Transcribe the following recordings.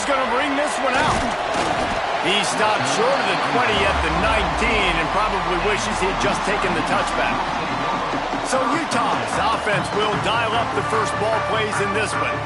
He's going to bring this one out. He stopped short of the 20 at the 19 and probably wishes he had just taken the touchback. So Utah's offense will dial up the first ball plays in this one.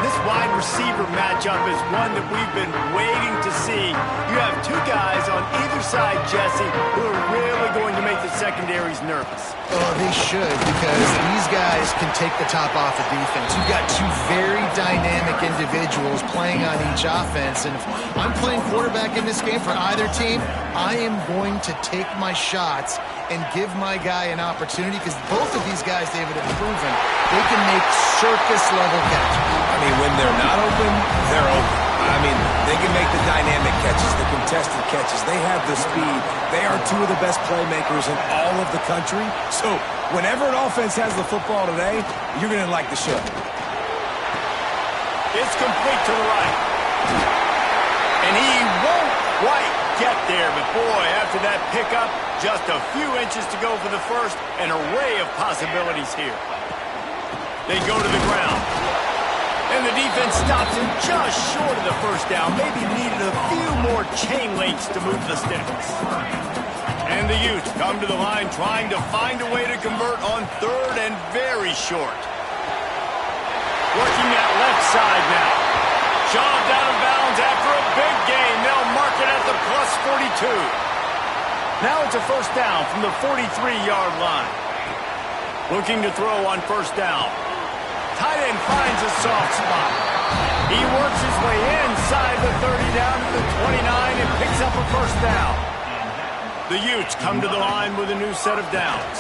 This wide receiver matchup is one that we've been waiting to see. You have two guys on either side, Jesse, who are really going to make the secondaries nervous. Oh, they should, because these guys can take the top off the defense. You've got two very dynamic individuals playing on each offense, and if I'm playing quarterback in this game for either team, I am going to take my shots and give my guy an opportunity, because both of these guys, David, have proven they can make circus-level catches. I mean, when they're not open, they're open. I mean, they can make the dynamic catches, the contested catches. They have the speed. They are two of the best playmakers in all of the country. So whenever an offense has the football today, you're going to like the show. It's complete to the right. And he won't quite get there, but boy, after that pickup, just a few inches to go for the first. An array of possibilities here. They go to the ground. And the defense stops him just short of the first down. Maybe needed a few more chain links to move the sticks. And the Utes come to the line trying to find a way to convert on third and very short. Working that left side now. Shoved out of bounds after a big gain. They'll mark it at the plus 42. Now it's a first down from the 43-yard line. Looking to throw on first down. Tight end finds a soft spot. He works his way inside the 30 down to the 29 and picks up a first down. The Utes come to the line with a new set of downs.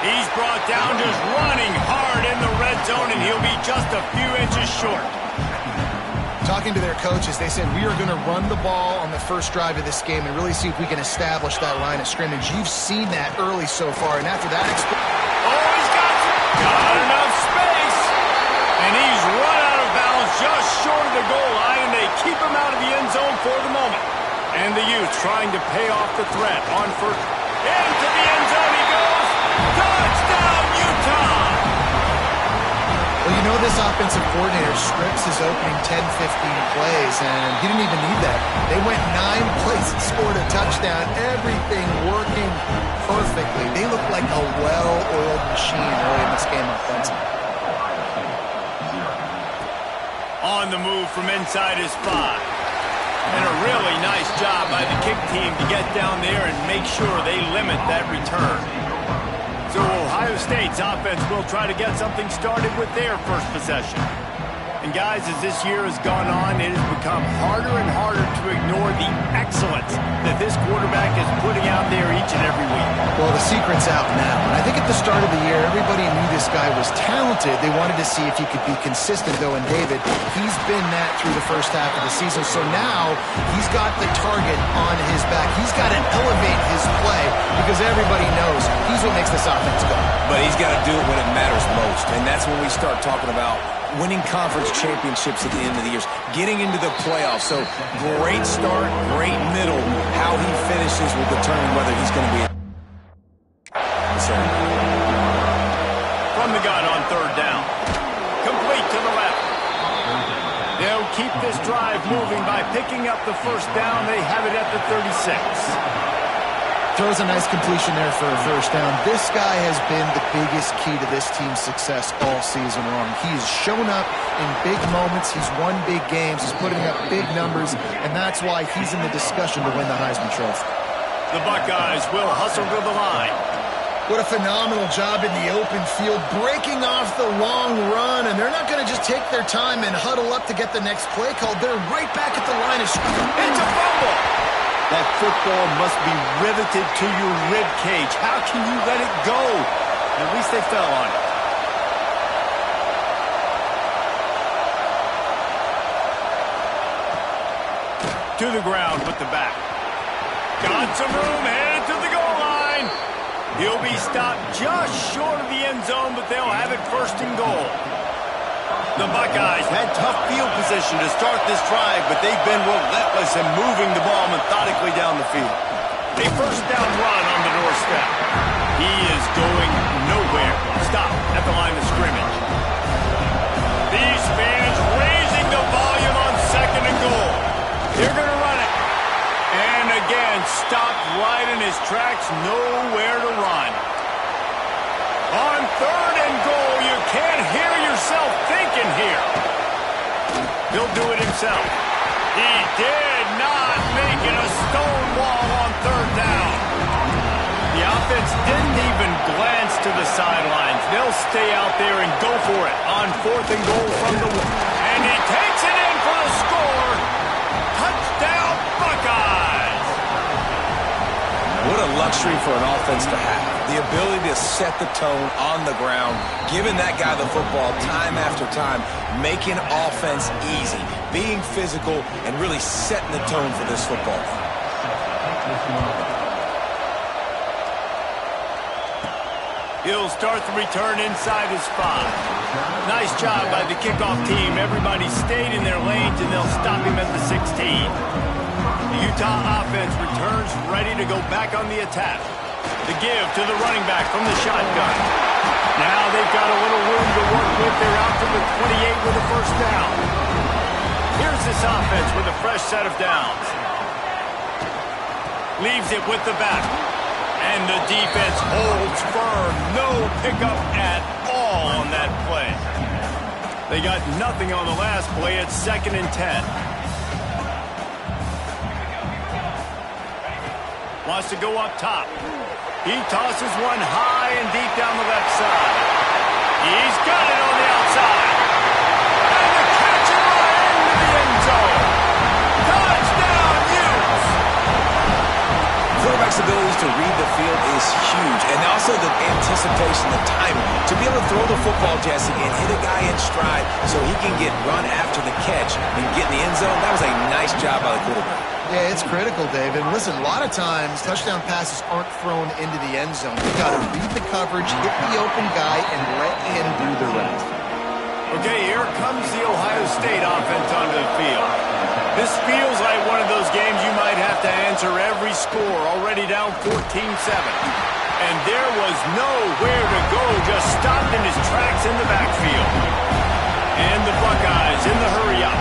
He's brought down just running hard in the red zone, and he'll be just a few inches short. Talking to their coaches, they said, we are going to run the ball on the first drive of this game and really see if we can establish that line of scrimmage. You've seen that early so far, and after that... Got enough space. And he's run out of bounds just short of the goal line, and they keep him out of the end zone for the moment. And the Utes trying to pay off the threat on first. Into the end zone he goes. Touchdown, Utah! Well, you know this offensive coordinator scripts his opening 10, 15 plays, and he didn't even need that. They went 9 plays and scored a touchdown. Everything working perfectly. They look like a well-oiled machine early in this game offensively. On the move from inside his 5. And a really nice job by the kick team to get down there and make sure they limit that return. So Ohio State's offense will try to get something started with their first possession. And guys, as this year has gone on, it has become harder and harder to ignore the excellence that this quarterback is putting out there each and every week. Well, the secret's out now. And I think at the start of the year, everybody knew this guy was talented. They wanted to see if he could be consistent, though, and David, he's been that through the first half of the season. So now he's got the target on his back. He's got to elevate his play because everybody knows he's what makes this offense go. But he's got to do it when it matters most, and that's when we start talking about winning conference championships at the end of the year, getting into the playoffs. So great start, great middle. How he finishes will determine whether he's going to be from the gun on third down. Complete to the left. They'll keep this drive moving by picking up the first down. They have it at the 36. Throws a nice completion there for a first down. This guy has been the biggest key to this team's success all season long. He's shown up in big moments. He's won big games. He's putting up big numbers, and that's why he's in the discussion to win the Heisman Trophy. The Buckeyes will hustle to the line. What a phenomenal job in the open field, breaking off the long run, and they're not going to just take their time and huddle up to get the next play called. They're right back at the line of scrimmage. It's a fumble! That football must be riveted to your rib cage. How can you let it go? At least they fell on it. To the ground with the back. Got some room, headed to the goal line. He'll be stopped just short of the end zone, but they'll have it first and goal. The Buckeyes had tough field position to start this drive, but they've been relentless in moving the ball methodically down the field. A first down run on the doorstep. He is going nowhere. Stop at the line of scrimmage. These fans raising the volume. stopped right in his tracks, nowhere to run. On 3rd and goal, you can't hear yourself thinking here. He'll do it himself. He did not make it a stone wall on 3rd down. The offense didn't even glance to the sidelines. They'll stay out there and go for it on 4th and goal from the wall. And he takes it in for the score. Touchdown, Buckeyes! What a luxury for an offense to have. The ability to set the tone on the ground, giving that guy the football time after time, making offense easy, being physical, and really setting the tone for this football game. He'll start the return inside his 5. Nice job by the kickoff team. Everybody stayed in their lanes, and they'll stop him at the 16. The Utah offense returns ready to go back on the attack. The give to the running back from the shotgun. Now they've got a little room to work with. They're out to the 28 with a first down. Here's this offense with a fresh set of downs. Leaves it with the back. And the defense holds firm. No pickup at all on that play. They got nothing on the last play. It's 2nd and 10. Wants to go up top. He tosses one high and deep down the left side. He's got it on the outside. And the catch right into the end zone. Touchdown, Utes! Quarterback's abilities to read the field is huge, and also the anticipation, the timing. To be able to throw the football, Jesse, and hit a guy in stride so he can get run after the catch and get in the end zone, that was a nice job by the quarterback. Yeah, it's critical, David. Listen, a lot of times touchdown passes aren't thrown into the end zone. You got to read the coverage, hit the open guy, and let him do the rest. Okay, here comes the Ohio State offense onto the field. This feels like one of those games you might have to answer every score, already down 14-7. And there was nowhere to go, just stopped in his tracks in the backfield. And the Buckeyes in the hurry-up.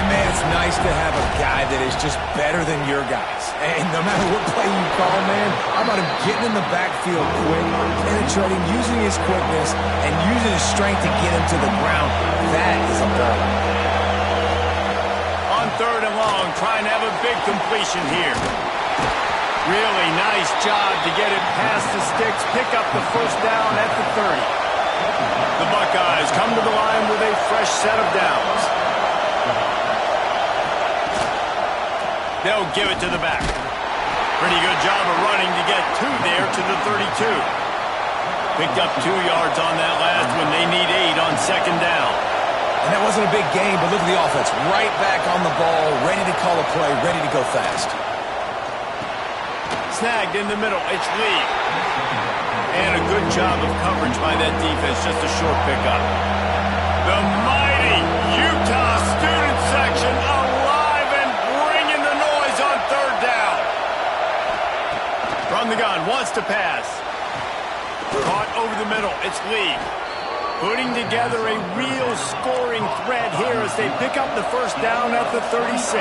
And man, it's nice to have a guy that is just better than your guys. And no matter what play you call, man, how about him getting in the backfield quick, penetrating, using his quickness, and using his strength to get him to the ground. That is a ball. On 3rd and long, trying to have a big completion here. Really nice job to get it past the sticks, pick up the first down at the 30. The Buckeyes come to the line with a fresh set of downs. They'll give it to the back. Pretty good job of running to get 2 there to the 32. Picked up 2 yards on that last one. They need 8 on 2nd down. And that wasn't a big game, but look at the offense. Right back on the ball, ready to call a play, ready to go fast. Snagged in the middle. It's Lee. And a good job of coverage by that defense. Just a short pickup. The mighty Utah student section alive and bringing the noise on 3rd down. From the gun, wants to pass. Caught over the middle. It's Lee. Putting together a real scoring threat here as they pick up the first down at the 36.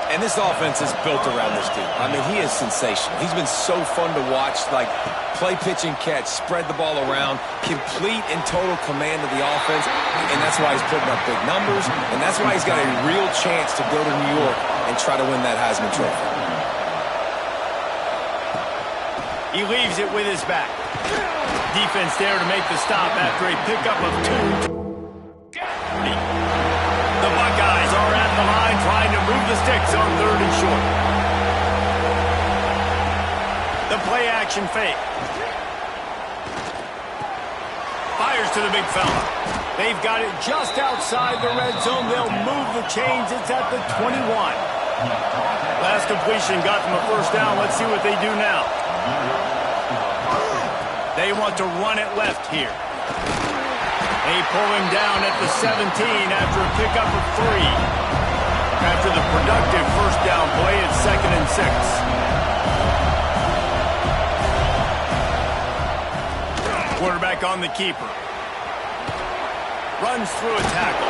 And this offense is built around this dude. I mean, he is sensational. He's been so fun to watch, like play, pitch, and catch, spread the ball around, complete and total command of the offense, and that's why he's putting up big numbers, and that's why he's got a real chance to go to New York and try to win that Heisman Trophy. He leaves it with his back. Defense there to make the stop after a pickup of 2. The Buckeyes are at the line trying to move the sticks on 3rd and short. The play action fake. Fires to the big fella. They've got it just outside the red zone. They'll move the chains. It's at the 21. Last completion got them a first down. Let's see what they do now. They want to run it left here. They pull him down at the 17 after a pickup of 3. After the productive first down play, it's 2nd and 6. Quarterback on the keeper. Runs through a tackle.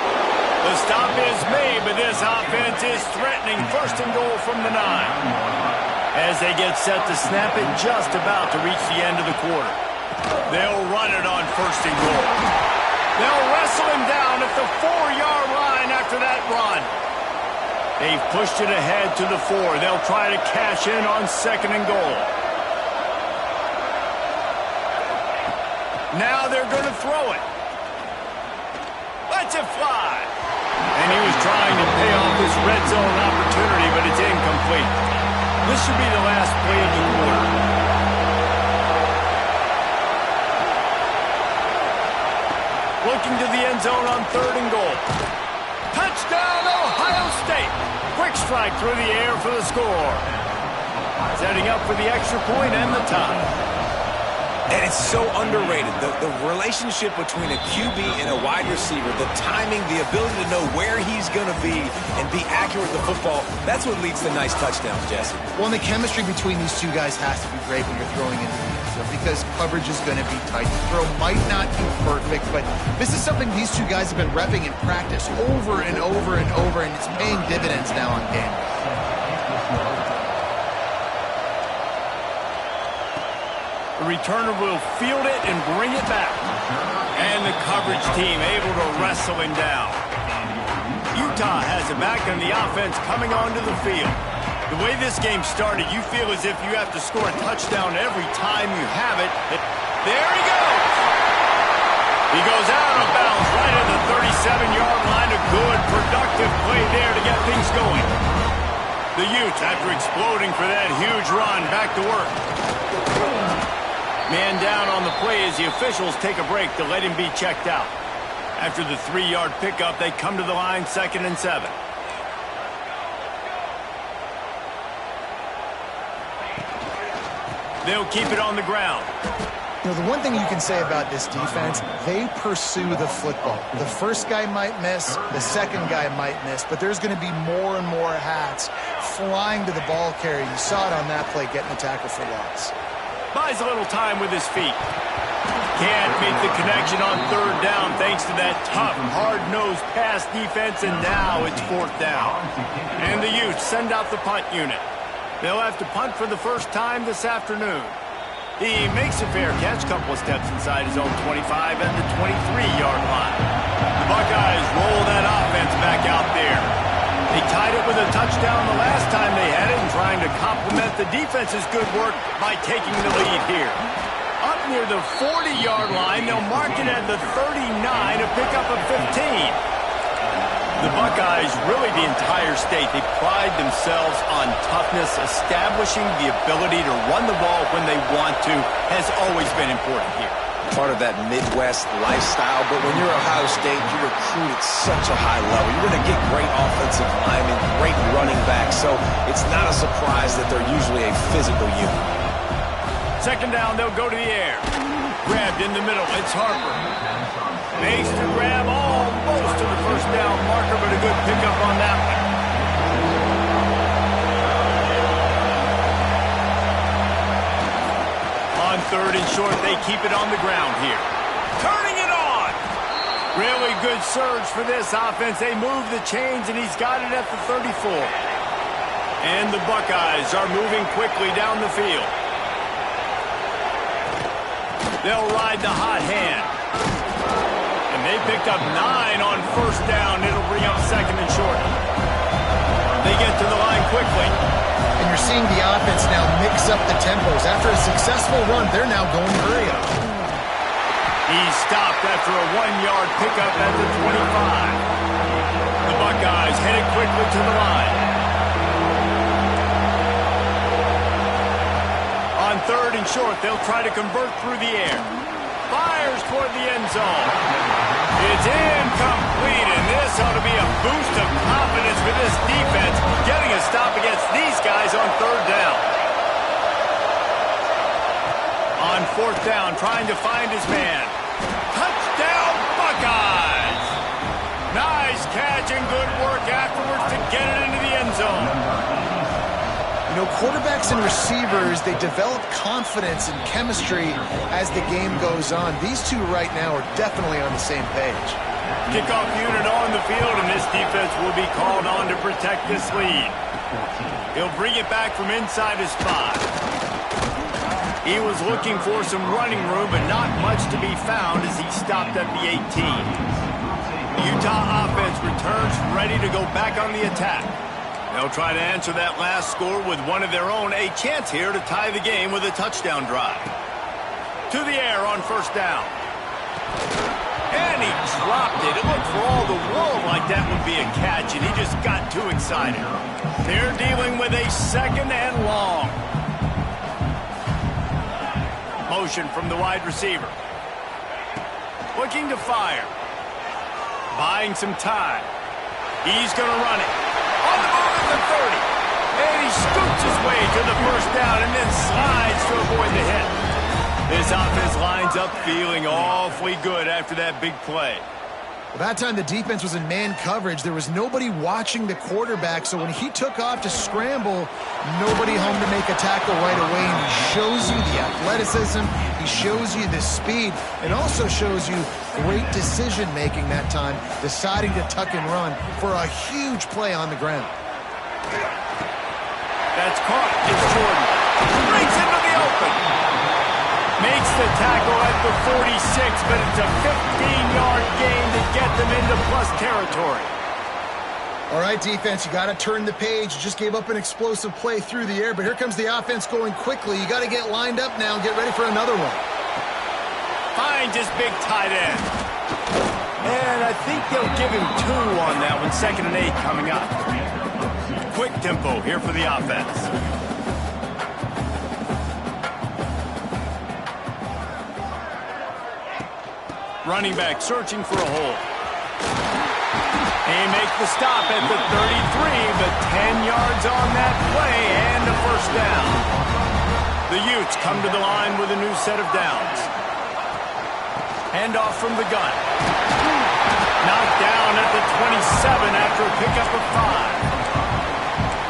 The stop is made, but this offense is threatening first and goal from the 9. As they get set to snap it, just about to reach the end of the quarter. They'll run it on first and goal. They'll wrestle him down at the 4-yard line after that run. They've pushed it ahead to the 4. They'll try to cash in on second and goal. Now they're going to throw it. Lets it fly. And he was trying to pay off this red zone opportunity, but it's incomplete. This should be the last play of the quarter. Looking to the end zone on third and goal. Touchdown, Ohio State. Quick strike through the air for the score. Setting up for the extra point and the tie. And it's so underrated. The relationship between a QB and a wide receiver, the timing, the ability to know where he's going to be and be accurate with the football, that's what leads to nice touchdowns, Jesse. Well, and the chemistry between these two guys has to be great when you're throwing into the end zone because coverage is going to be tight. The throw might not be perfect, but this is something these two guys have been repping in practice over and over and over, and it's paying dividends now on game. The returner will field it and bring it back. And the coverage team able to wrestle him down. Utah has it back and the offense coming onto the field. The way this game started, you feel as if you have to score a touchdown every time you have it. There he goes. He goes out of bounds right at the 37-yard line. A good, productive play there to get things going. The Utes, after exploding for that huge run, back to work. Man down on the play as the officials take a break to let him be checked out. After the 3-yard pickup, they come to the line, 2nd and 7. They'll keep it on the ground. You know, the one thing you can say about this defense, they pursue the football. The first guy might miss, the second guy might miss, but there's going to be more and more hats flying to the ball carrier. You saw it on that play, getting the tackle for loss. Buys a little time with his feet. Can't make the connection on third down thanks to that tough, hard-nosed pass defense, and now it's 4th down. And the Utes send out the punt unit. They'll have to punt for the first time this afternoon. He makes a fair catch, couple of steps inside his own 25 at the 23-yard line. The Buckeyes roll that offense back out there. They tied it with a touchdown the last time they had it and trying to complement the defense's good work by taking the lead here. Up near the 40-yard line, they'll mark it at the 39, a pickup of 15. The Buckeyes, really the entire state, they pride themselves on toughness. Establishing the ability to run the ball when they want to has always been important here. Part of that Midwest lifestyle, but when you're Ohio State, you recruit at such a high level. You're going to get great offensive linemen, great running backs, so it's not a surprise that they're usually a physical unit. 2nd down, they'll go to the air. Grabbed in the middle, it's Harper. Makes the grab almost to the first down marker, but a good pickup on that one. On 3rd and short, they keep it on the ground here. Turning it on! Really good surge for this offense. They move the chains, and he's got it at the 34. And the Buckeyes are moving quickly down the field. They'll ride the hot hand. And they picked up 9 on 1st down. It'll bring up 2nd and short. They get to the line quickly. And you're seeing the offense now mix up the tempos. After a successful run, they're now going hurry up. He's stopped after a 1-yard pickup at the 25. The Buckeyes headed quickly to the line. On 3rd and short, they'll try to convert through the air. Fires toward the end zone. It's incomplete, and this ought to be a boost of confidence for this defense, getting a stop against these guys on 3rd down. On 4th down, trying to find his man. Touchdown, Buckeyes! Nice catch and good work afterwards to get it into the end zone. You know, quarterbacks and receivers, they develop confidence and chemistry as the game goes on. These two right now are definitely on the same page. Kickoff unit on the field, and this defense will be called on to protect this lead. He'll bring it back from inside his 5. He was looking for some running room, but not much to be found as he stopped at the 18. The Utah offense returns ready to go back on the attack. They'll try to answer that last score with one of their own, a chance here to tie the game with a touchdown drive. To the air on first down. And he dropped it. It looked for all the world like that would be a catch, and he just got too excited. They're dealing with a second and long. Motion from the wide receiver. Looking to fire. Buying some time. He's going to run it. On the move at the 30. And he scoots his way to the first down and then slides to avoid the hit. This offense lines up feeling awfully good after that big play. Well, that time the defense was in man coverage. There was nobody watching the quarterback, so when he took off to scramble, nobody home to make a tackle right away, and he shows you the athleticism, he shows you the speed, and also shows you great decision-making that time, deciding to tuck and run for a huge play on the ground. That's caught. It's Jordan. Breaks into the open. Makes the tackle at the 46, but it's a 15-yard gain to get them into plus territory. All right, defense, you got to turn the page. You just gave up an explosive play through the air, but here comes the offense going quickly. You got to get lined up now and get ready for another one. Finds his big tight end. And I think they'll give him 2 on that one. 2nd and 8 coming up. Quick tempo here for the offense. Running back searching for a hole. They make the stop at the 33, but 10 yards on that play and a first down. The Utes come to the line with a new set of downs. Handoff from the gun. Knocked down at the 27 after a pickup of 5.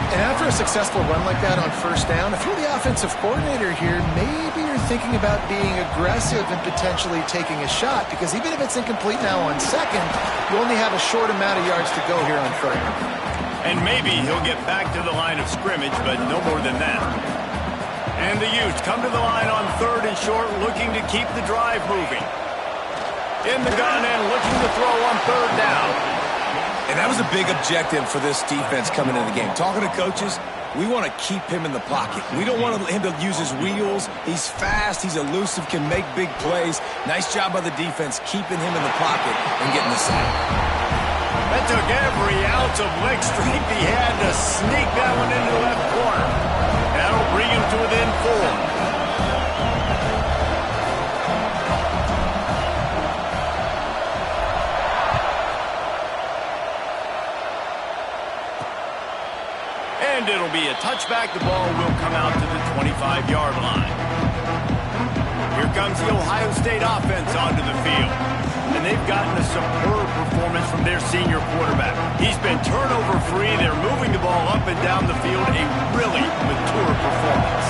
And after a successful run like that on first down, if you're the offensive coordinator here, maybe you're thinking about being aggressive and potentially taking a shot, because even if it's incomplete now on second, you only have a short amount of yards to go here on third. And maybe he'll get back to the line of scrimmage, but no more than that. And the Utes come to the line on 3rd and short, looking to keep the drive moving. In the gun and looking to throw on 3rd down. And that was a big objective for this defense coming into the game. Talking to coaches, we want to keep him in the pocket. We don't want him to use his wheels. He's fast, he's elusive, can make big plays. Nice job by the defense keeping him in the pocket and getting the sack. That took every ounce of leg strength he had to sneak that one into the left corner. That'll bring him to within 4. And it'll be a touchback. The ball will come out to the 25-yard line. Here comes the Ohio State offense onto the field. And they've gotten a superb performance from their senior quarterback. He's been turnover-free. They're moving the ball up and down the field. A really mature performance.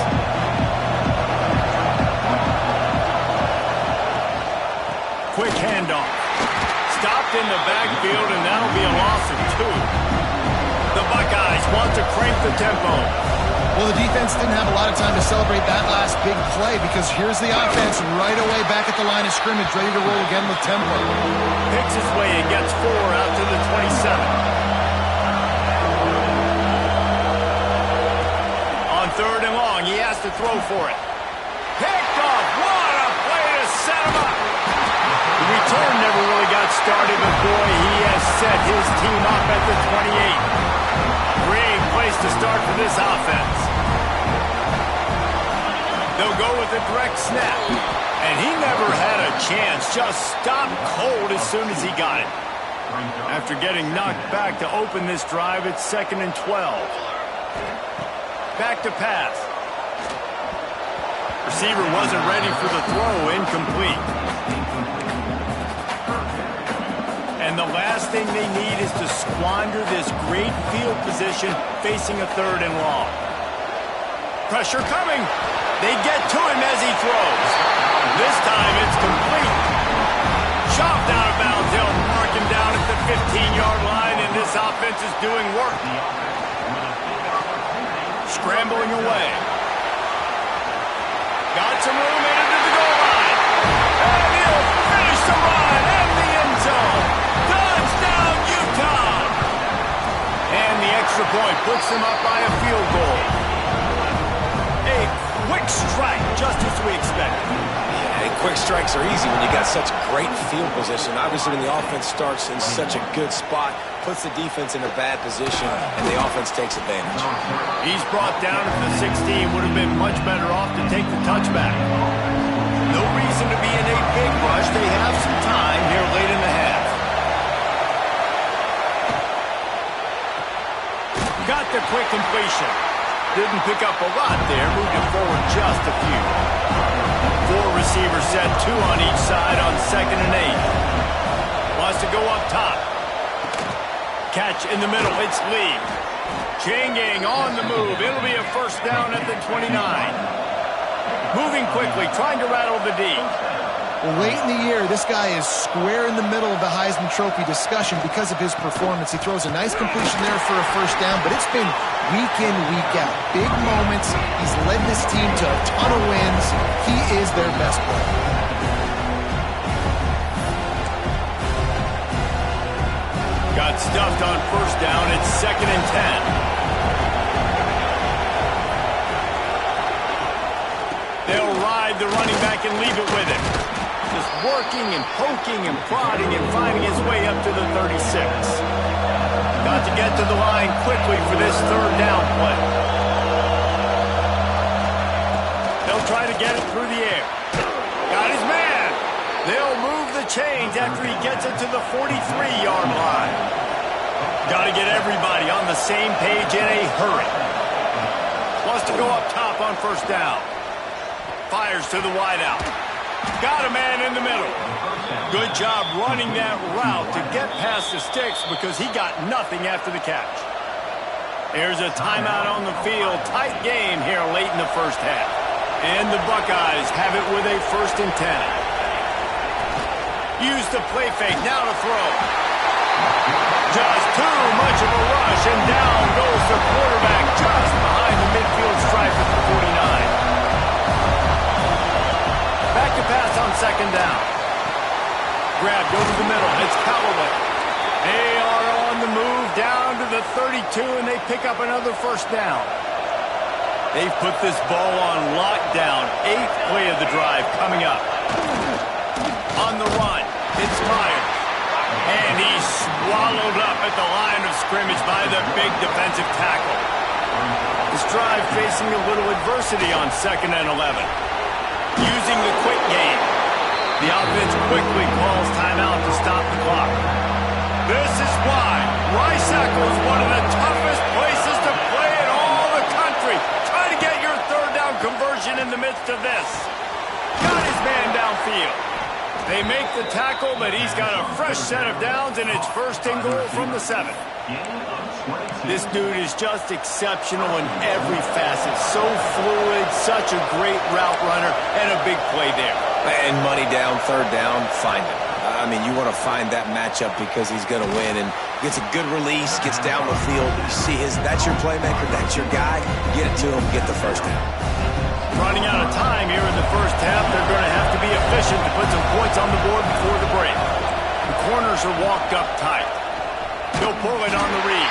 Quick handoff. Stopped in the backfield, and that'll be a loss of 2. The Buckeyes want to crank the tempo. Well, the defense didn't have a lot of time to celebrate that last big play, because here's the offense right away back at the line of scrimmage, ready to roll again with tempo. Picks his way and gets 4 out to the 27. On 3rd and long, he has to throw for it. Picked off. What a play to set him up. The return never really got started, but boy, he has set his team up at the 28. Great place to start for this offense. They'll go with a direct snap. And he never had a chance. Just stopped cold as soon as he got it. After getting knocked back to open this drive, it's 2nd and 12. Back to pass. Receiver wasn't ready for the throw. Incomplete. And the last thing they need is to squander this great field position facing a 3rd and long. Pressure coming. They get to him as he throws. This time it's complete. Chopped out of bounds. They'll mark him defense is doing work. Scrambling away. Got some room into the goal line. And he'll finish the run in the end zone. Touchdown, Utah! And the extra point puts them up by a field goal. A quick strike, just as we expected. And quick strikes are easy when you got such great field position. Obviously, when the offense starts in such a good spot, puts the defense in a bad position, and the offense takes advantage. He's brought down to the 16. Would have been much better off to take the touchback. No reason to be in a big rush. They have some time here late in the half. Got the quick completion. Didn't pick up a lot there. Moved it forward just a few. 4 receivers set, 2 on each side on 2nd and 8. Wants to go up top. Catch in the middle. It's Lee. Chain gang on the move. It'll be a first down at the 29. Moving quickly, trying to rattle the D. Well, late in the year, this guy is square in the middle of the Heisman Trophy discussion because of his performance. He throws a nice completion there for a first down, but it's been week in, week out. Big moments. He's led this team to a ton of wins. He is their best player. Got stuffed on first down. It's 2nd and 10. They'll ride the running back and leave it with him. Just working and poking and prodding and finding his way up to the 36. Got to get to the line quickly for this 3rd down play. They'll try to get it through the air. Got his man. They'll move the chains after he gets it to the 43-yard line. Got to get everybody on the same page in a hurry. Wants to go up top on first down. Fires to the wideout. Got a man in the middle. Good job running that route to get past the sticks because he got nothing after the catch. There's a timeout on the field. Tight game here late in the first half. And the Buckeyes have it with a 1st and 10. Use the play fake. Now to throw. Just too much of a rush, and down goes the quarterback just behind the midfield stripe at the 49. Back to pass on 2nd down. Grabbed over the middle. It's Callaway. They are on the move down to the 32, and they pick up another first down. They've put this ball on lockdown. 8th play of the drive coming up. On the run, it's Myers. And he's swallowed up at the line of scrimmage by the big defensive tackle. This drive facing a little adversity on 2nd and 11. Using the quick game. The offense quickly calls timeout to stop the clock. This is why Rice-Eccles is one of the toughest places to play in all the country. Try to get your 3rd down conversion in the midst of this. Got his man downfield. They make the tackle, but he's got a fresh set of downs, and it's 1st and goal from the 7. This dude is just exceptional in every facet. So fluid, such a great route runner, and a big play there. And money down, 3rd down, find him. I mean, you want to find that matchup because he's going to win, and gets a good release, gets down the field. You see that's your playmaker, that's your guy. Get it to him, get the first down. Running out of time here in the first half. They're going to have to be efficient to put some points on the board before the break. The corners are walked up tight. He'll pull it on the read.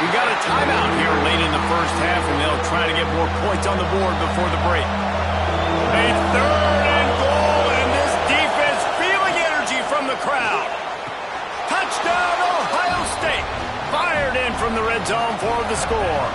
We got a timeout here late in the first half, and they'll try to get more points on the board before the break. A 3rd and goal, and this defense feeling energy from the crowd. Touchdown, Ohio State. Fired in from the red zone for the score.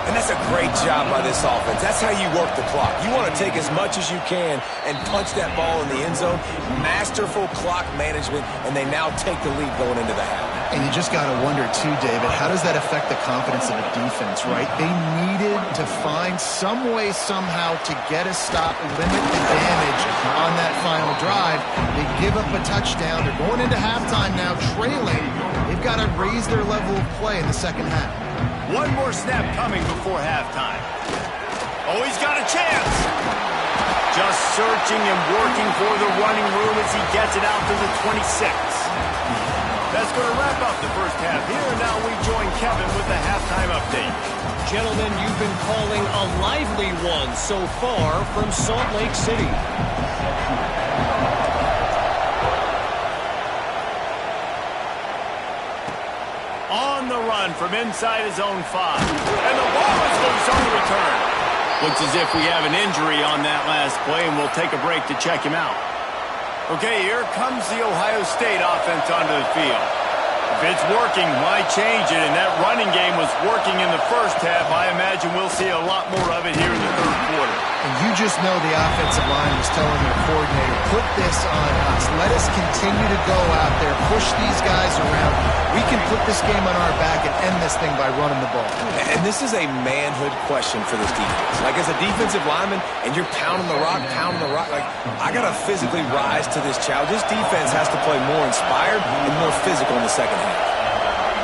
And that's a great job by this offense. That's how you work the clock. You want to take as much as you can and punch that ball in the end zone. Masterful clock management, and they now take the lead going into the half. And you just got to wonder, too, David, how does that affect the confidence of the defense, right? They needed to find some way, somehow, to get a stop, limit the damage on that final drive. They give up a touchdown. They're going into halftime now, trailing. They've got to raise their level of play in the second half. One more snap coming before halftime. Oh, he's got a chance. Just searching and working for the running room as he gets it out to the 26. Best going to wrap up the first half here. Now we join Kevin with the halftime update. Gentlemen, you've been calling a lively one so far from Salt Lake City. On the run from inside his own 5. And the ball is loose on the return. Looks as if we have an injury on that last play, and we'll take a break to check him out. Okay, here comes the Ohio State offense onto the field. If it's working, why change it? And that running game was working in the first half. I imagine we'll see a lot more of it here in the third quarter. And you just know the offensive line was telling their coordinator, put this on us. Let us continue to go out there, push these guys around. We can put this game on our back and end this thing by running the ball. And this is a manhood question for this defense. Like, as a defensive lineman, and you're pounding the rock, like, I got to physically rise to this challenge. This defense has to play more inspired and more physical in the second half.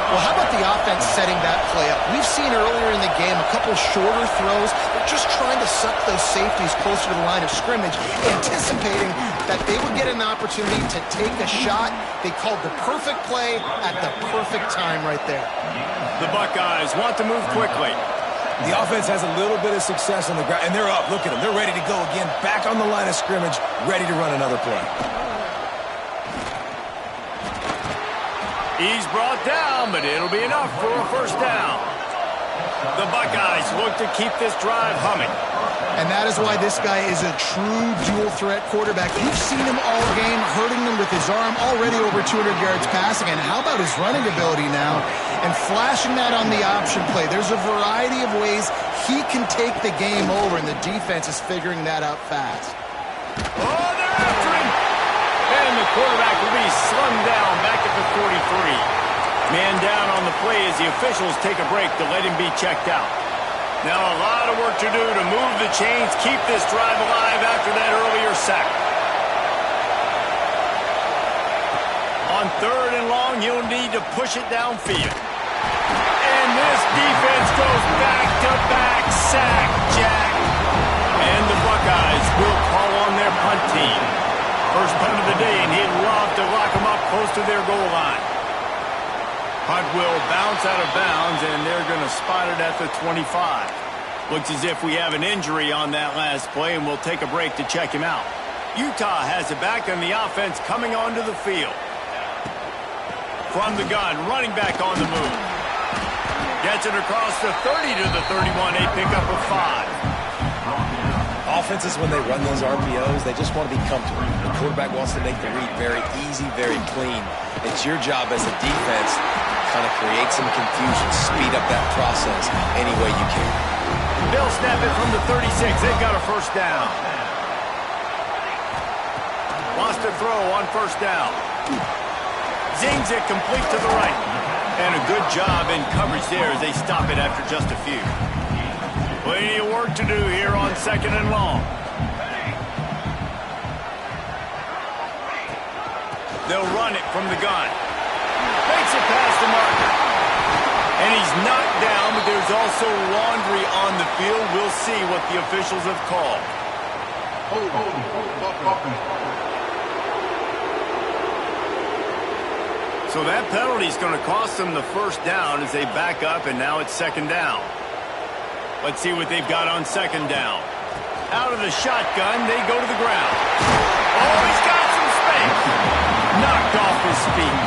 Well, how about the offense setting that play up? We've seen earlier in the game a couple shorter throws. They're just trying to suck those safeties closer to the line of scrimmage, anticipating that they would get an opportunity to take a shot. They called the perfect play at the perfect time right there. The Buckeyes want to move quickly. The offense has a little bit of success on the ground, and they're up. Look at them. They're ready to go again, back on the line of scrimmage, ready to run another play. He's brought down, but it'll be enough for a first down. The Buckeyes look to keep this drive humming. And that is why this guy is a true dual-threat quarterback. You've seen him all game, hurting them with his arm, already over 200 yards passing. And how about his running ability now? And flashing that on the option play. There's a variety of ways he can take the game over, and the defense is figuring that out fast. Oh, they're after him! And the quarterback will be slung down back at the 43. Man down on the play as the officials take a break to let him be checked out. Now a lot of work to do to move the chains, keep this drive alive after that earlier sack. On 3rd and long, you'll need to push it downfield. And this defense goes back-to-back sack, Jack. And the Buckeyes will call on their punt team. First punt of the day, and he'd love to lock them up close to their goal line. Punt will bounce out of bounds, and they're going to spot it at the 25. Looks as if we have an injury on that last play, and we'll take a break to check him out. Utah has it back, and the offense coming onto the field. From the gun, running back on the move. Gets it across the 30 to the 31, a pickup of 5. Offenses, when they run those RPOs, they just want to be comfortable. The quarterback wants to make the read very easy, very clean. It's your job as a defense to kind of create some confusion, speed up that process any way you can. They'll snap it from the 36. They've got a first down. Wants to throw on first down. Zings it complete to the right. And a good job in coverage there as they stop it after just a few. Plenty of work to do here on 2nd and long. They'll run it from the gun. Makes it past the marker. And he's knocked down, but there's also laundry on the field. We'll see what the officials have called. So that penalty is going to cost them the first down as they back up, and now it's 2nd down. Let's see what they've got on 2nd down. Out of the shotgun, they go to the ground. Oh, he's got some space. Knocked off his feet.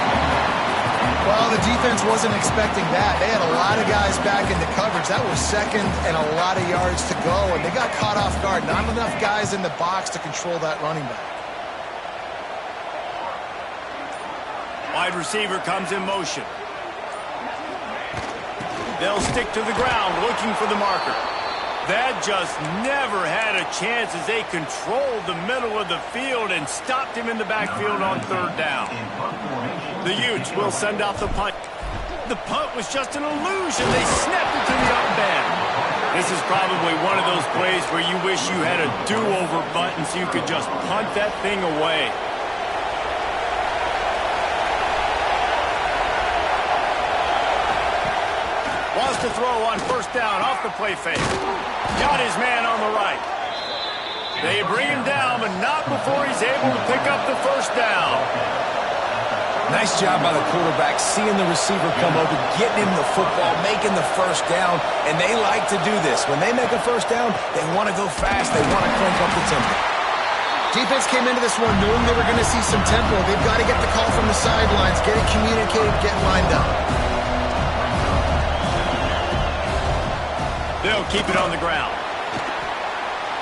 Well, the defense wasn't expecting that. They had a lot of guys back into coverage. That was 2nd and a lot of yards to go, and they got caught off guard. Not enough guys in the box to control that running back. Wide receiver comes in motion. They'll stick to the ground looking for the marker. That just never had a chance as they controlled the middle of the field and stopped him in the backfield on 3rd down. The Utes will send out the punt. The punt was just an illusion. They snapped it to the up end. This is probably one of those plays where you wish you had a do-over button so you could just punt that thing away. Wants to throw on first down off the play fake. Got his man on the right. They bring him down, but not before he's able to pick up the first down. Nice job by the quarterback, seeing the receiver come open, getting him the football, making the first down, and they like to do this. When they make a first down, they want to go fast, they want to crank up the tempo. Defense came into this one knowing they were going to see some tempo. They've got to get the call from the sidelines, get it communicated, get lined up. They'll keep it on the ground.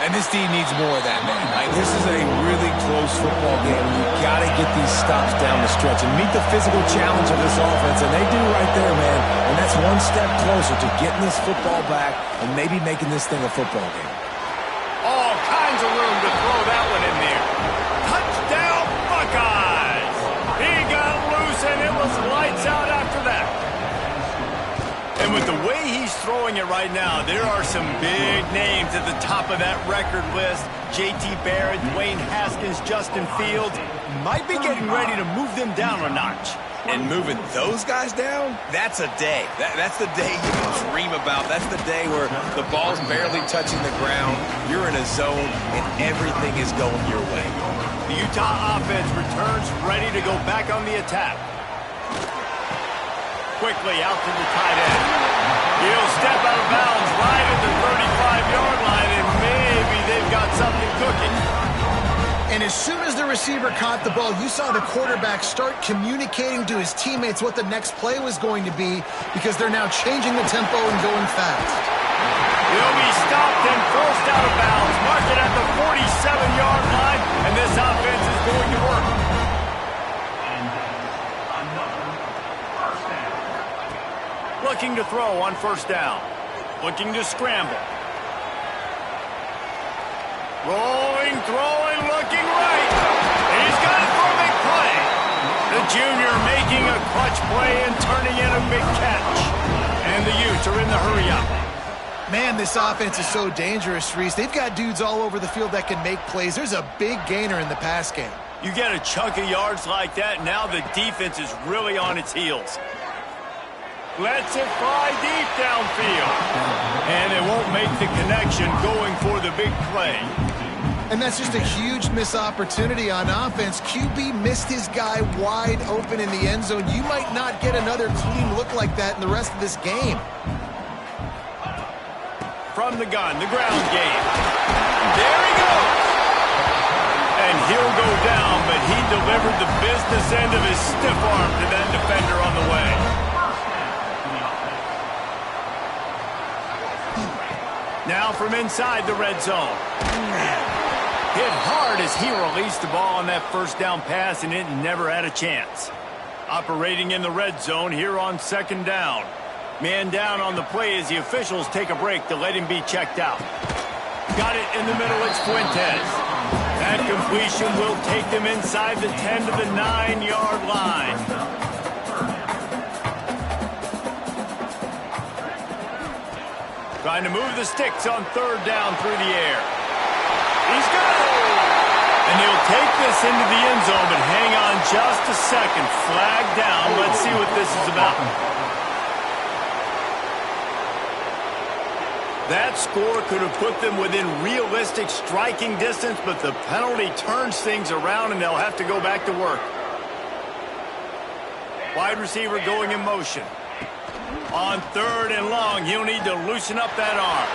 And this team needs more of that, man. Like, this is a really close football game. You've got to get these stops down the stretch and meet the physical challenge of this offense, and they do right there, man. And that's one step closer to getting this football back and maybe making this thing a football game. All kinds of room to throw that one in there. Touchdown, Buckeyes! He got loose, and it was lights out after that. And with the way he's throwing it right now, there are some big names at the top of that record list. J.T. Barrett, Dwayne Haskins, Justin Fields might be getting ready to move them down a notch. And moving those guys down, that's a day. That's the day you can dream about. That's the day where the ball's barely touching the ground, you're in a zone, and everything is going your way. The Utah offense returns ready to go back on the attack. Quickly out to the tight end. He'll step out of bounds right at the 35-yard line, and maybe they've got something cooking. And as soon as the receiver caught the ball, you saw the quarterback start communicating to his teammates what the next play was going to be because they're now changing the tempo and going fast. He'll be stopped and forced out of bounds. Mark it at the 47-yard line, and this offense is going to work. Looking to throw on first down. Looking to scramble. Rolling, throwing, looking right. He's got it for a big play. The junior making a clutch play and turning in a big catch. And the Utes are in the hurry-up. Man, this offense is so dangerous, Reese. They've got dudes all over the field that can make plays. There's a big gainer in the pass game. You get a chunk of yards like that, now the defense is really on its heels. Lets it fly deep downfield. And it won't make the connection going for the big play. And that's just a huge missed opportunity on offense. QB missed his guy wide open in the end zone. You might not get another clean look like that in the rest of this game. From the gun, the ground game. There he goes. And he'll go down, but he delivered the business end of his stiff arm to that defender on the way. Now from inside the red zone. Hit hard as he released the ball on that first down pass, and it never had a chance. Operating in the red zone here on second down. Man down on the play as the officials take a break to let him be checked out. Got it in the middle, it's Fuentes. That completion will take them inside the 10 to the 9-yard line. Trying to move the sticks on third down through the air. He's got it! And he'll take this into the end zone, but hang on just a second. Flag down. Let's see what this is about. That score could have put them within realistic striking distance, but the penalty turns things around, and they'll have to go back to work. Wide receiver going in motion. On third and long, he'll need to loosen up that arm.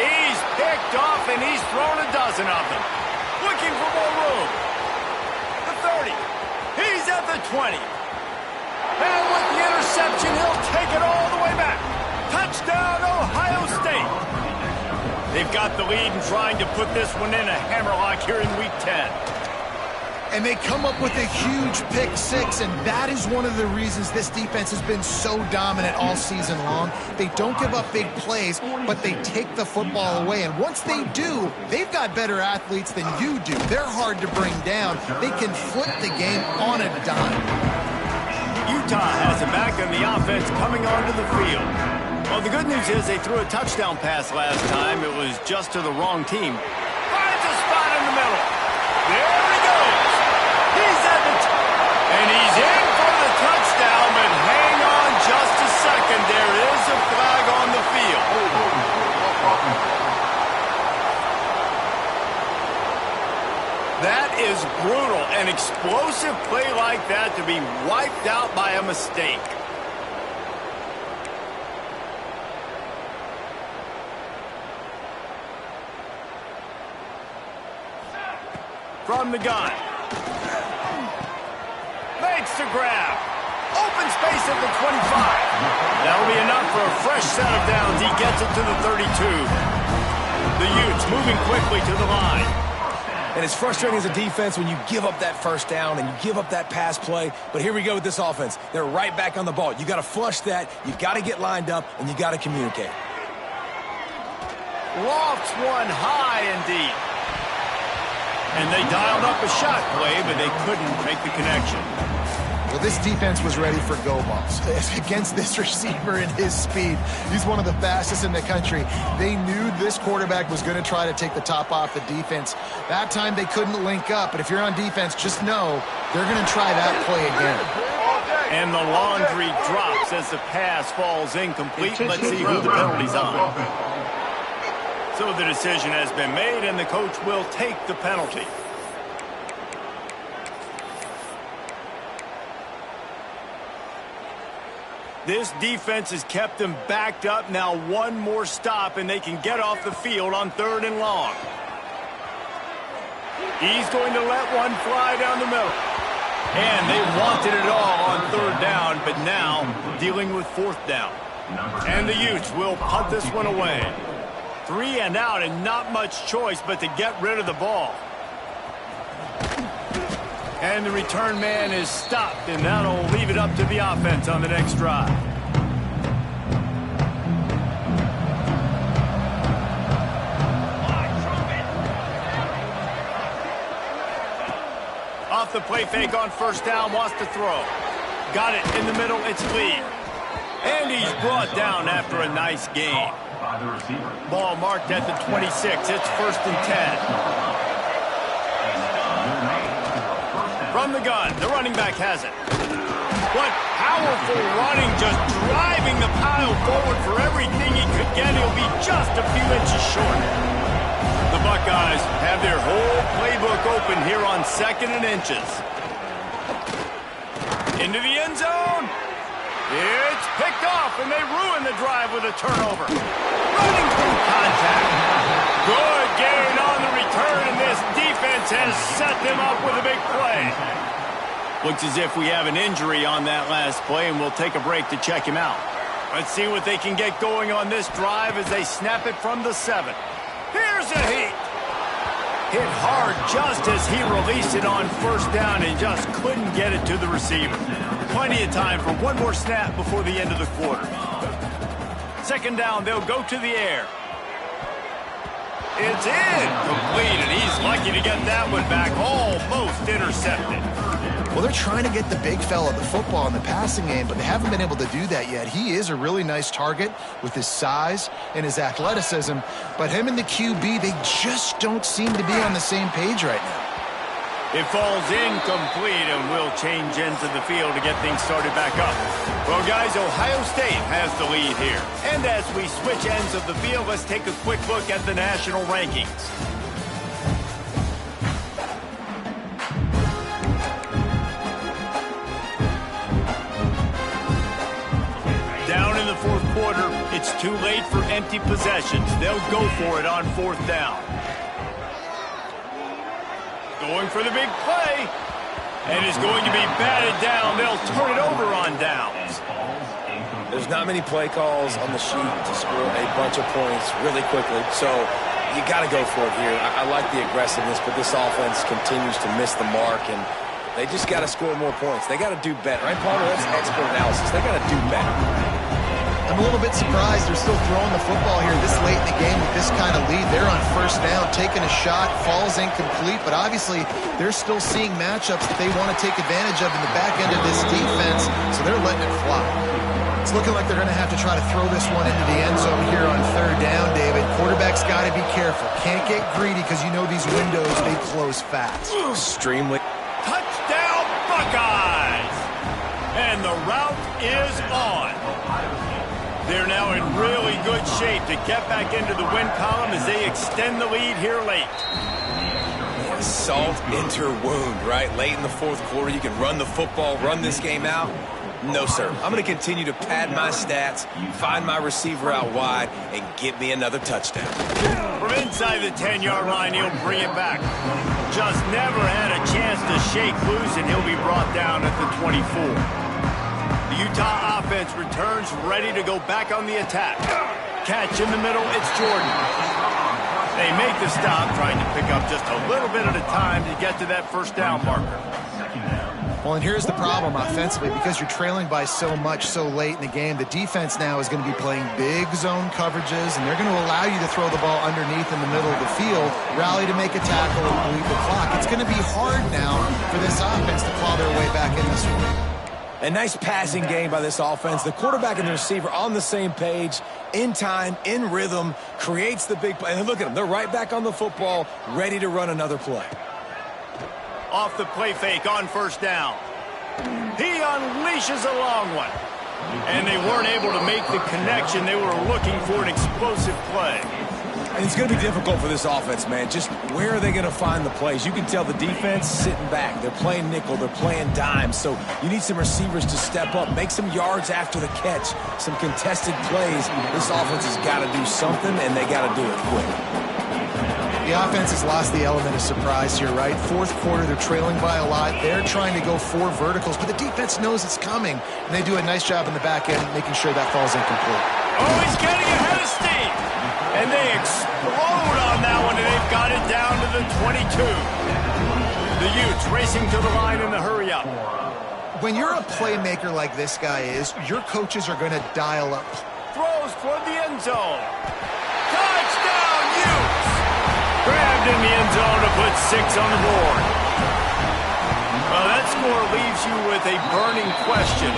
He's picked off, and he's thrown a dozen of them. Looking for more room. The 30. He's at the 20. And with the interception, he'll take it all the way back. Touchdown, Ohio State. They've got the lead and trying to put this one in a hammerlock here in Week 10. And they come up with a huge pick six, and that is one of the reasons this defense has been so dominant all season long. They don't give up big plays, but they take the football away. And once they do, they've got better athletes than you do. They're hard to bring down. They can flip the game on a dime. Utah has it back on the offense coming onto the field. Well, the good news is they threw a touchdown pass last time. It was just to the wrong team. Finds a spot in the middle. There he goes. He's at the and he's in for the touchdown, but hang on just a second. There is a flag on the field. That is brutal. An explosive play like that to be wiped out by a mistake. From the gun. Makes the grab. Open space at the 25. That'll be enough for a fresh set of downs. He gets it to the 32. The Utes moving quickly to the line. And it's frustrating as a defense when you give up that first down and you give up that pass play. But here we go with this offense. They're right back on the ball. You got to flush that. You got to get lined up, and you got to communicate. Lofts one high and deep. And they dialed up a shot play, but they couldn't make the connection. Well, this defense was ready for go balls. Against this receiver and his speed, he's one of the fastest in the country. They knew this quarterback was going to try to take the top off the defense. That time they couldn't link up, but if you're on defense, just know they're going to try that play again. And the laundry drops as the pass falls incomplete. Let's see who the penalty's on. So the decision has been made, and the coach will take the penalty. This defense has kept them backed up. Now one more stop, and they can get off the field on 3rd and long. He's going to let one fly down the middle. And they wanted it all on 3rd down, but now dealing with 4th down. And the Utes will punt this one away. 3 and out, and not much choice but to get rid of the ball. And the return man is stopped, and that'll leave it up to the offense on the next drive. Off the play fake on 1st down, wants to throw. Got it in the middle, it's Lee. And he's brought down after a nice gain. Ball marked at the 26, it's 1st and 10. From the gun, the running back has it. What powerful running, just driving the pile forward for everything he could get. He'll be just a few inches short. The Buckeyes have their whole playbook open here on 2nd and inches. Into the end zone. It's picked off, and they ruin the drive with a turnover. Running through contact. Good gain on the return, and this defense has set them up with a big play. Looks as if we have an injury on that last play, and we'll take a break to check him out. Let's see what they can get going on this drive as they snap it from the 7. Here's a heat. Hit hard just as he released it on 1st down and just couldn't get it to the receiver. Plenty of time for one more snap before the end of the quarter. 2nd down, they'll go to the air. It's incomplete, and he's lucky to get that one back, almost intercepted. Well, they're trying to get the big fella the football in the passing game, but they haven't been able to do that yet. He is a really nice target with his size and his athleticism, but him and the QB, they just don't seem to be on the same page right now. It falls incomplete, and we'll change into the field to get things started back up. Well, guys, Ohio State has the lead here. And as we switch ends of the field, let's take a quick look at the national rankings. Down in the 4th quarter, it's too late for empty possessions. They'll go for it on 4th down. Going for the big play. And is going to be batted down. They'll turn it over on downs. There's not many play calls on the sheet to score a bunch of points really quickly. So you got to go for it here. I like the aggressiveness, but this offense continues to miss the mark, and they just got to score more points. They got to do better. Right, Palmer? That's expert analysis. They got to do better. I'm a little bit surprised they're still throwing the football here this late in the game with this kind of lead. They're on 1st down, taking a shot, falls incomplete, but obviously they're still seeing matchups that they want to take advantage of in the back end of this defense, so they're letting it fly. It's looking like they're going to have to try to throw this one into the end zone here on 3rd down, David. Quarterback's got to be careful. Can't get greedy because you know these windows, they close fast. Extremely. Touchdown, Buckeyes! And the route is on. They're now in really good shape to get back into the win column as they extend the lead here late. Salt into her wound, right? Late in the fourth quarter, you can run the football, run this game out. No, sir. I'm going to continue to pad my stats, find my receiver out wide, and get me another touchdown. From inside the 10-yard line, he'll bring it back. Just never had a chance to shake loose, and he'll be brought down at the 24. The Utah offense returns ready to go back on the attack. Catch in the middle, it's Jordan. They make the stop, trying to pick up just a little bit at a time to get to that first down marker. Well, and here's the problem offensively. Because you're trailing by so much so late in the game, the defense now is going to be playing big zone coverages, and they're going to allow you to throw the ball underneath in the middle of the field, rally to make a tackle, and bleed the clock. It's going to be hard now for this offense to claw their way back in this one. A nice passing game by this offense. The quarterback and the receiver on the same page, in time, in rhythm, creates the big play. And look at them. They're right back on the football, ready to run another play. Off the play fake on first down. He unleashes a long one. And they weren't able to make the connection. They were looking for an explosive play. And it's going to be difficult for this offense, man. Just where are they going to find the plays? You can tell the defense sitting back. They're playing nickel. They're playing dime. So you need some receivers to step up, make some yards after the catch, some contested plays. This offense has got to do something, and they got to do it quick. The offense has lost the element of surprise here, right? Fourth quarter, they're trailing by a lot. They're trying to go 4 verticals, but the defense knows it's coming, and they do a nice job in the back end making sure that falls incomplete. Oh, he's getting ahead of steam. And they explode on that one, and they've got it down to the 22. The Utes racing to the line in the hurry up. When you're a playmaker like this guy is, your coaches are going to dial up. Throws toward the end zone. Touchdown, Utes! Grabbed in the end zone to put 6 on the board. Well, that score leaves you with a burning question.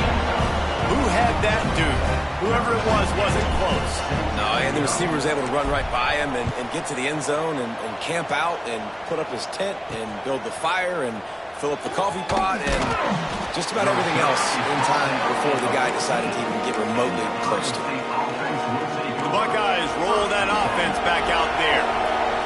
Who had that dude? Whoever it was wasn't close. No, and the receiver was able to run right by him and get to the end zone and camp out and put up his tent and build the fire and fill up the coffee pot and just about everything else in time before the guy decided to even get remotely close to him. The Buckeyes roll that offense back out there.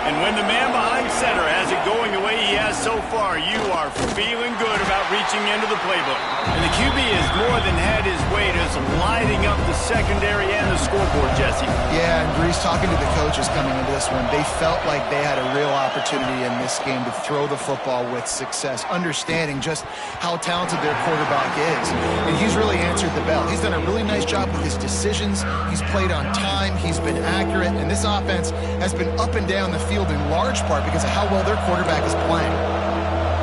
And when the man behind center has it going the way he has so far, you are feeling good about reaching into the playbook. And the QB has more than had his way to lighting up the secondary and the scoreboard, Jesse. Yeah, and Brees, talking to the coaches coming into this one, they felt like they had a real opportunity in this game to throw the football with success, understanding just how talented their quarterback is. And he's really answered the bell. He's done a really nice job with his decisions. He's played on time. He's been accurate. And this offense has been up and down the field in large part because of how well their quarterback is playing.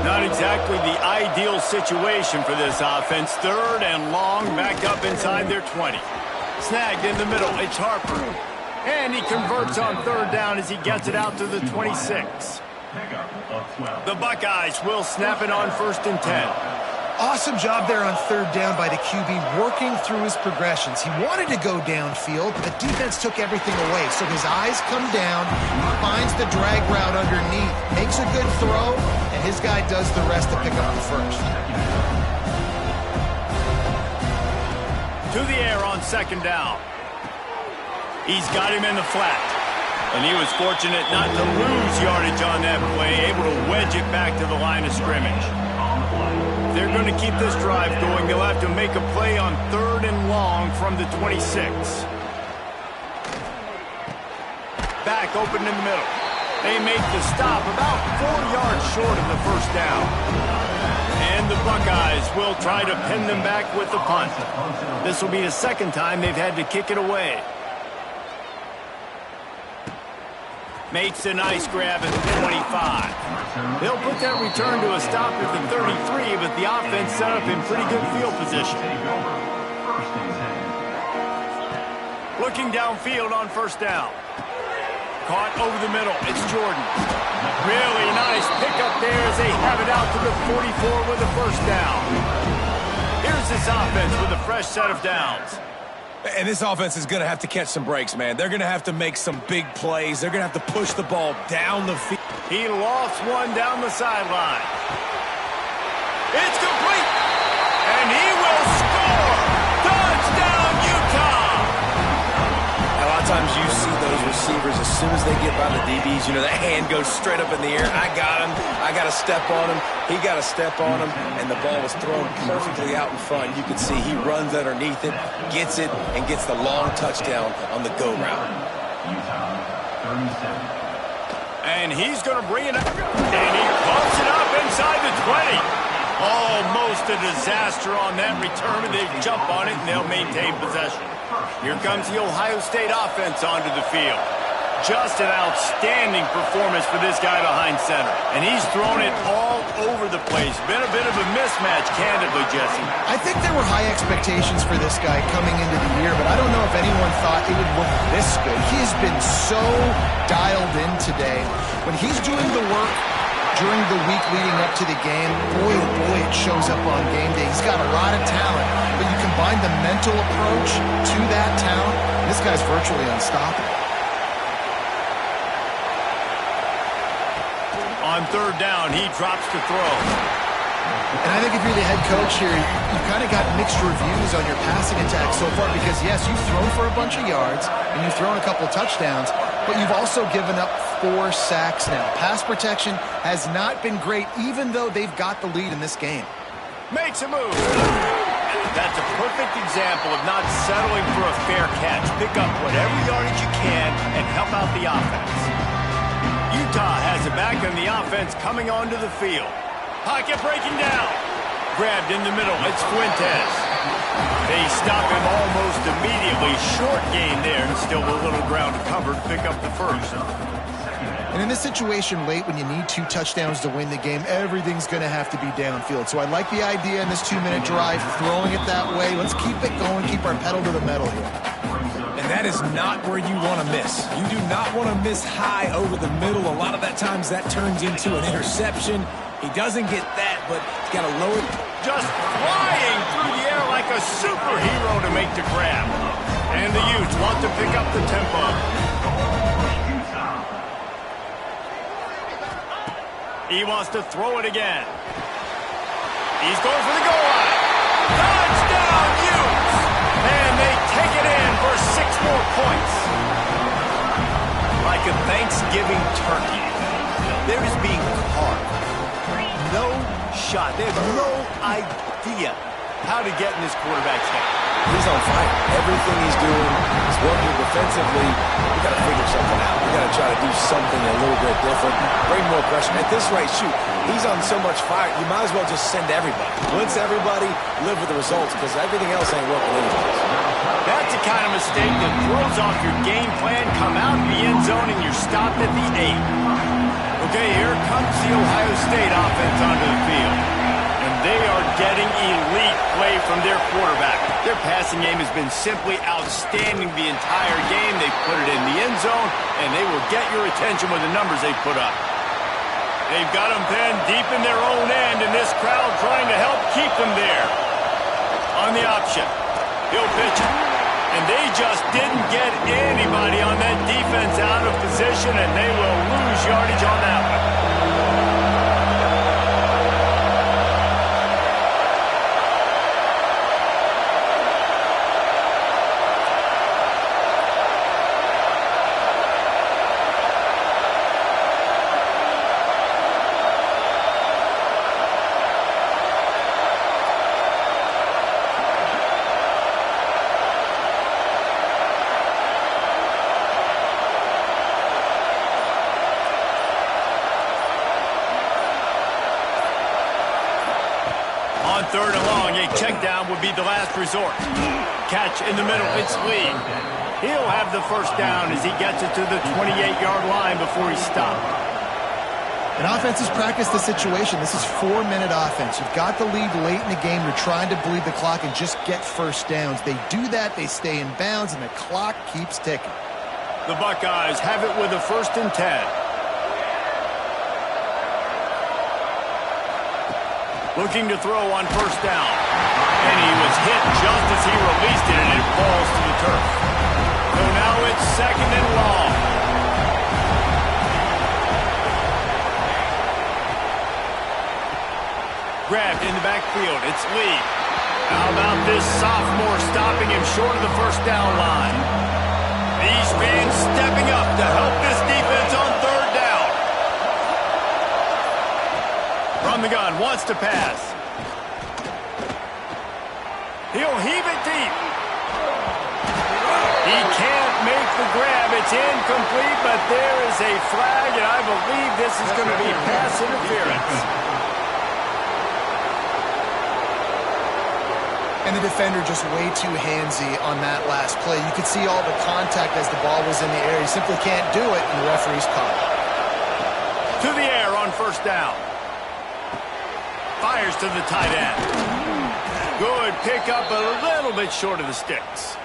Not exactly the ideal situation for this offense. 3rd and long, back up inside their 20. Snagged in the middle, it's Harper. And he converts on 3rd down as he gets it out to the 26. The Buckeyes will snap it on 1st and 10. Awesome job there on 3rd down by the QB, working through his progressions. He wanted to go downfield, but the defense took everything away. So his eyes come down, he finds the drag route underneath, makes a good throw, and his guy does the rest to pick up the first. To the air on 2nd down. He's got him in the flat. And he was fortunate not to lose yardage on that play, able to wedge it back to the line of scrimmage. They're going to keep this drive going. They'll have to make a play on 3rd and long from the 26. Back open in the middle. They make the stop about 4 yards short of the first down. And the Buckeyes will try to pin them back with the punt. This will be the 2nd time they've had to kick it away. Makes a nice grab at the 25. They'll put that return to a stop at the 33, but the offense set up in pretty good field position. Looking downfield on 1st down. Caught over the middle. It's Jordan. Really nice pickup there as they have it out to the 44 with the 1st down. Here's this offense with a fresh set of downs. And this offense is going to have to catch some breaks, man. They're going to have to make some big plays. They're going to have to push the ball down the field. He lost one down the sideline. It's complete. And he will score. Touchdown, Utah. A lot of times you see those receivers, as soon as they get by the DBs, you know, that hand goes straight up in the air. I got him. I got to step on him. He got to step on him. And the ball was thrown perfectly out in front. You can see he runs underneath it, gets it, and gets the long touchdown on the go route. And he's going to bring it up. And he pumps it up inside the 20. Almost a disaster on that return. They jump on it, and they'll maintain possession. Here comes the Ohio State offense onto the field. Just an outstanding performance for this guy behind center. And he's thrown it all over the place. Been a bit of a mismatch, candidly, Jesse. I think there were high expectations for this guy coming into the year, but I don't know if anyone thought it would look this good. He has been so dialed in today. When he's doing the work during the week leading up to the game, boy, oh boy, it shows up on game day. He's got a lot of talent, but you combine the mental approach to that talent, this guy's virtually unstoppable. On third down, he drops to throw. And I think if you're the head coach here, you've kind of got mixed reviews on your passing attack so far because, yes, you've thrown for a bunch of yards and you've thrown a couple touchdowns, but you've also given up 4 sacks now. Pass protection has not been great, even though they've got the lead in this game. Makes a move. That's a perfect example of not settling for a fair catch. Pick up whatever yardage you can and help out the offense. Utah has it back on the offense coming onto the field. Pocket breaking down. Grabbed in the middle. It's Fuentes. They stop him almost immediately. Short gain there, and still a little ground to cover to pick up the first. And in this situation late when you need 2 touchdowns to win the game, everything's going to have to be downfield. So I like the idea in this 2-minute drive, throwing it that way. Let's keep it going, keep our pedal to the metal here. And that is not where you want to miss. You do not want to miss high over the middle. A lot of that times that turns into an interception. He doesn't get that, but he's got a lower. Just flying through the air like a superhero to make the grab. And the Utes want to pick up the tempo. He wants to throw it again. He's going for the goal line. Touchdown, Utes! And they take it in for 6 more points. Like a Thanksgiving turkey, there is being carved. No shot. They have no idea how to get in this quarterback's head. He's on fire. Everything he's doing is working defensively. We got to figure something out. We got to try to do something a little bit different. Bring more pressure. At this rate, shoot, he's on so much fire, you might as well just send everybody. Blitz everybody, live with the results, because everything else ain't working anyways. That's the kind of mistake that throws off your game plan. Come out in the end zone and you're stopped at the 8. Okay, here comes the Ohio State offense onto the field. And they are getting elite play from their quarterback. Their passing game has been simply outstanding the entire game. They put it in the end zone, and they will get your attention with the numbers they put up. They've got them pinned deep in their own end, and this crowd trying to help keep them there. On the option, he'll pitch it. And they just didn't get anybody on that defense out of position, and they will lose yardage on that one. Third and long, a check down would be the last resort. Catch in the middle, it's Lee. He'll have the first down as he gets it to the 28-yard line before he's stopped. And offenses practice the situation. This is 4-minute offense. You've got the lead late in the game. You're trying to bleed the clock and just get first downs. They do that, they stay in bounds, and the clock keeps ticking. The Buckeyes have it with a 1st and 10. Looking to throw on first down. And he was hit just as he released it, and it falls to the turf. So now it's 2nd and long. Grabbed in the backfield. It's Lee. How about this sophomore stopping him short of the first down line? The He's been stepping up to help this defense on third down. From the gun, wants to pass. He'll heave it deep. He can't make the grab. It's incomplete, but there is a flag, and I believe this is going to be pass interference. And the defender just way too handsy on that last play. You could see all the contact as the ball was in the air. He simply can't do it, and the referee's caught. To the air on first down. Fires to the tight end. Good pickup, but a little bit short of the sticks.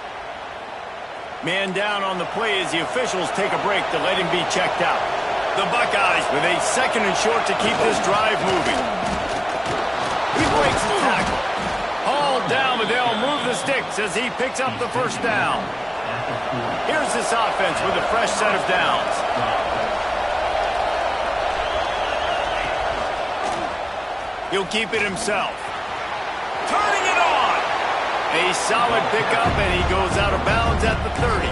Man down on the play as the officials take a break to let him be checked out. The Buckeyes with a second and short to keep this drive moving. He breaks the tackle. Hauled down, but they'll move the sticks as he picks up the first down. Here's this offense with a fresh set of downs. He'll keep it himself. Turning it on. A solid pickup, and he goes out of bounds at the 30.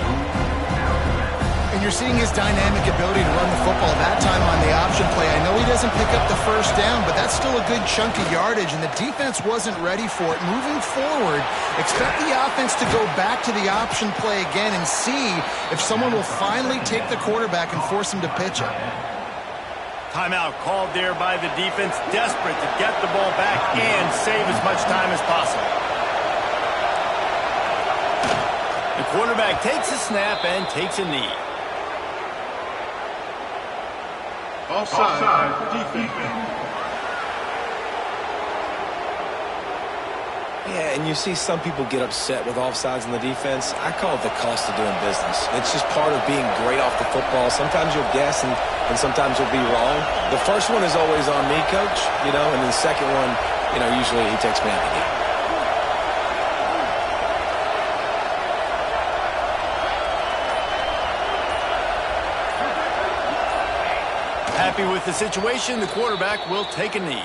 And you're seeing his dynamic ability to run the football that time on the option play. I know he doesn't pick up the first down, but that's still a good chunk of yardage, and the defense wasn't ready for it. Moving forward, expect the offense to go back to the option play again and see if someone will finally take the quarterback and force him to pitch it. Timeout called there by the defense, desperate to get the ball back and save as much time as possible. The quarterback takes a snap and takes a knee. Offside defense. Yeah, and you see some people get upset with offsides in the defense. I call it the cost of doing business. It's just part of being great off the football. Sometimes you'll guess and sometimes you'll be wrong. The first one is always on me, coach, and then the second one, usually he takes me out of the game. Happy with the situation, the quarterback will take a knee.